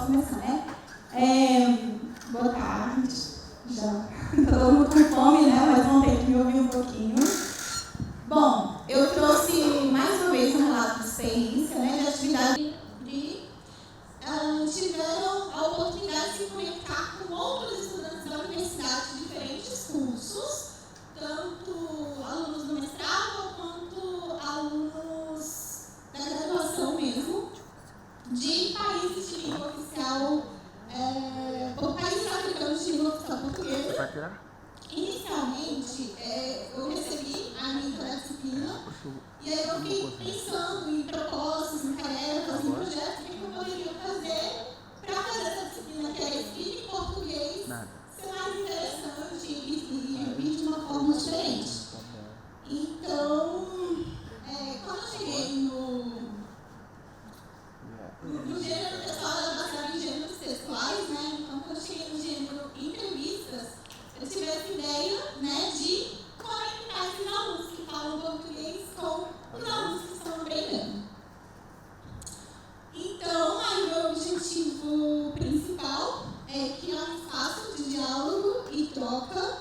começar, né? Boa tarde. Já estou todo mundo com fome, né? Mas vão ter que me ouvir um pouquinho. Bom, eu trouxe mais uma vez um relato de experiência, né? De atividade tiveram a oportunidade de se conectar com outros estudantes da universidade de diferentes cursos, tanto alunos do mestrado quanto alunos da graduação mesmo, de países de língua oficial, países africanos de língua oficial portuguesa. Inicialmente, eu recebi a minha disciplina e aí eu fiquei pensando em propósitos, em tarefas, em projetos, o que eu poderia fazer para fazer essa disciplina que era escrita em português ser mais interessante e vir de uma forma diferente. Então, quando eu cheguei no gênero pessoal, era baseado em gêneros textuais, né? Então, quando eu cheguei no gênero entrevistas, eu tive essa ideia, né, de conectar esses alunos que falam português com os alunos que estão aprendendo. Então, aí o meu objetivo principal é criar um espaço de diálogo e troca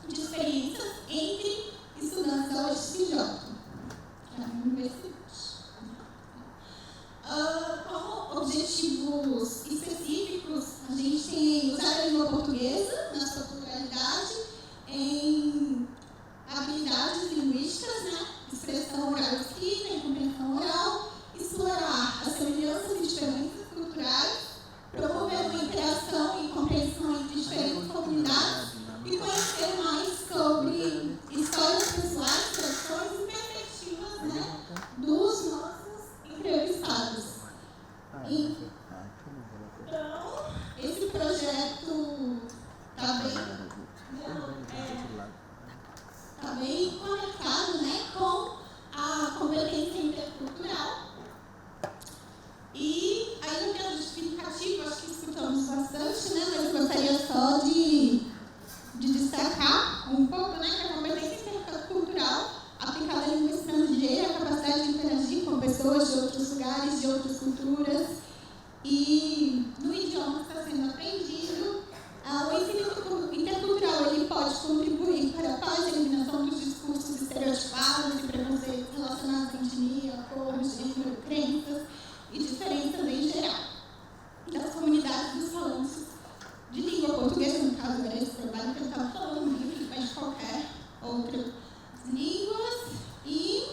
de experiências entre estudantes da UFRJ, que é a minha universidade. Como objetivos específicos, a gente tem usar a língua portuguesa na sua pluralidade, em habilidades linguísticas, né? Expressão oral e escrita, em compreensão oral, explorar as semelhanças e diferenças culturais, promover uma interação e compreensão entre diferentes comunidades e conhecer mais sobre histórias pessoais, tradições e perspectivas, né, dos nossos entrevistados. Então, esse projeto está bem conectado, né, com a competência intercultural. E aí no meu justificativo, acho que escutamos bastante, né, mas eu gostaria só de destacar um pouco, né, que a competência intercultural aplicada à língua estrangeira, a capacidade de interagir com pessoas de outros lugares, de outras culturas, e no idioma que está sendo aprendido, o ensino intercultural ele pode contribuir para a paz e a eliminação dos discursos estereotipados e preconceitos relacionados à etnia, cor, gênero, crenças e diferenças em geral das comunidades dos falantes de língua portuguesa, no caso era esse trabalho que eu estava falando, mas de qualquer outra línguas. E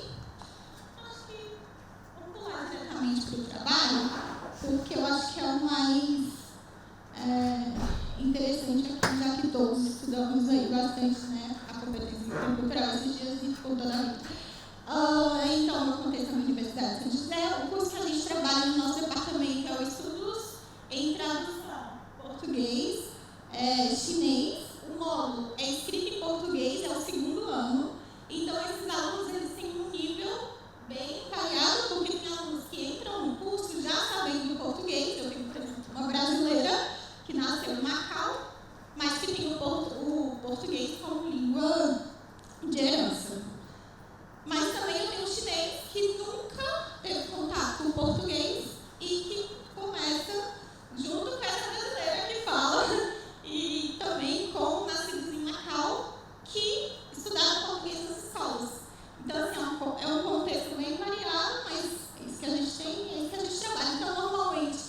acho que vamos pular diretamente para o trabalho, porque eu acho que é o mais interessante aqui, já que todos estudamos aí bastante, né, a competência intercultural esses dias e ficou toda a vida. Então, no contexto da Universidade de São José, o curso que a gente trabalha no nosso departamento é o Estudos em Tradução Português, Chinês. O módulo é escrito em português, é o segundo ano. Então, esses alunos eles têm um nível bem variado, porque tem alunos que entram no curso já sabendo português. Eu tenho, por exemplo, uma brasileira que nasceu em Macau, mas que tem o português como língua de herança. Mas também eu tenho um chinês que nunca teve contato com o português e que começa junto com essa brasileira que fala, e também com nascidos em Macau, que estudaram português nas escolas. Então, assim, é um contexto bem variado, mas é isso que a gente tem e é isso que a gente trabalha. Então, normalmente,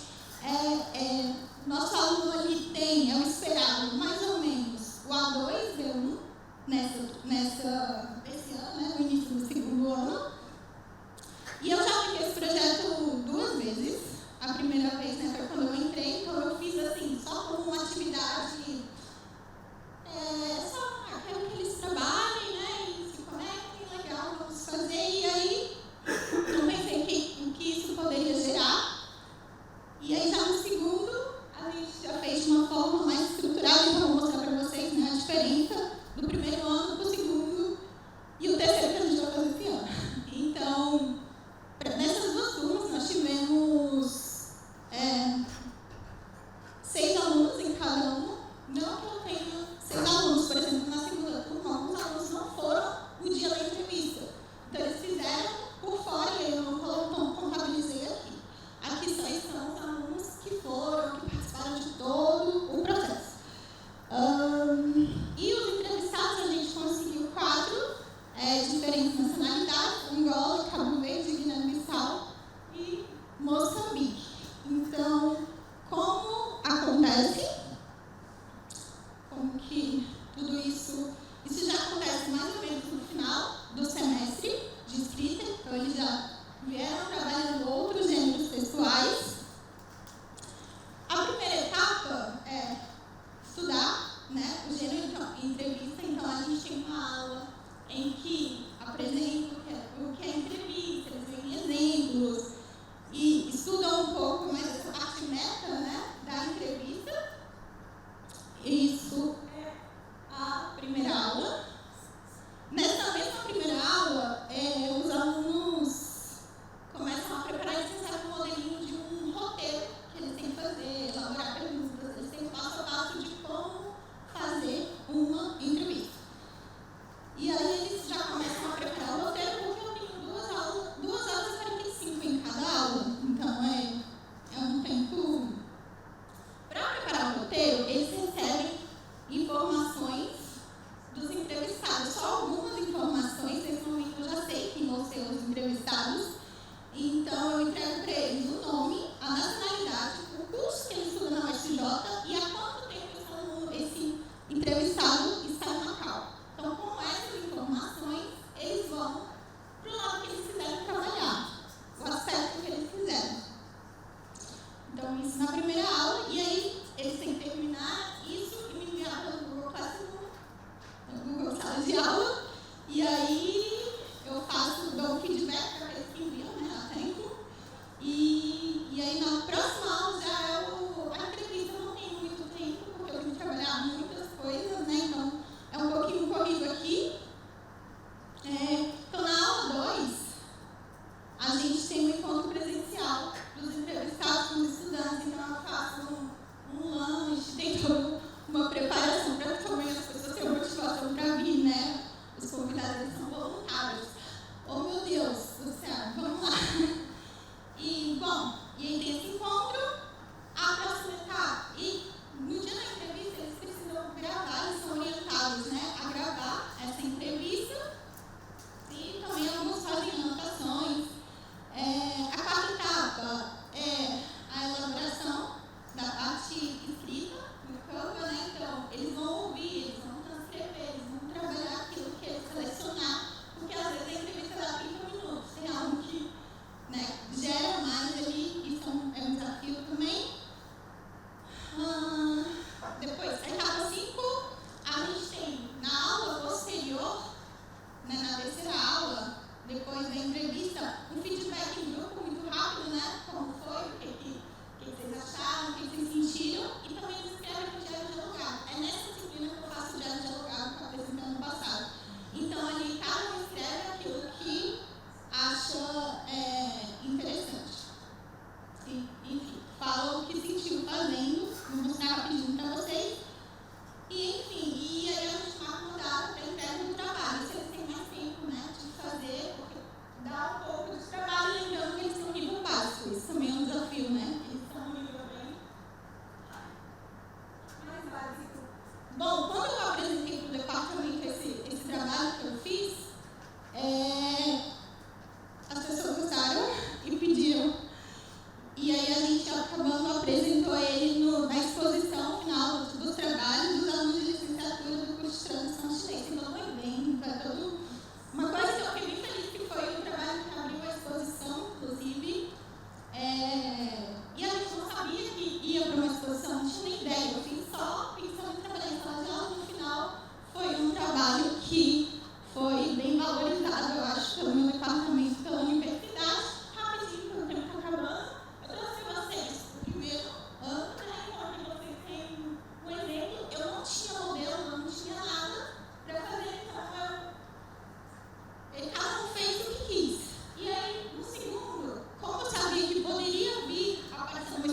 nosso aluno ali tem, é o esperado, mais ou menos, o A2, B1, nesse ano, né, no início do segundo ano. E eu já apliquei esse projeto 2 vezes. A primeira vez, né, foi quando eu entrei, então eu fiz assim, só como uma atividade, só quero que eles trabalhem, né, e se conectem, legal, vamos fazer. E aí, eu pensei o que isso poderia gerar. E aí, já no segundo, a gente já fez de uma forma mais estruturada, então eu vou mostrar para vocês, né, a diferença do primeiro ano para o segundo e o terceiro que a gente vai fazer esse ano. Então, nessas 2 turmas, nós tivemos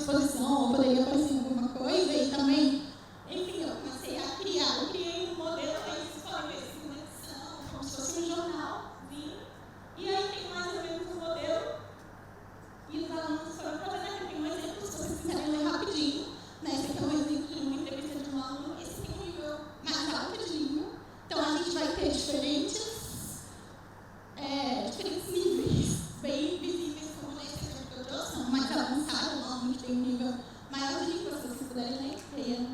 exposição, ou poderia aparecer em alguma coisa, e também, enfim, eu comecei a criar. Eu criei um modelo, aí vocês podem ver segunda edição, como se fosse um jornalzinho, e aí tem mais ou menos um modelo, e os alunos foram fazendo aqui. Tem um exemplo, se vocês quiserem ler rapidinho, né? Esse aqui é um exemplo, uma entrevista de um aluno, esse tem um nível mais alto de língua, então a gente vai ter diferentes níveis bem visíveis, como nesse exemplo que eu trouxe, são mais avançados, um aluno que tem um nível maior de língua, se vocês puderem ler,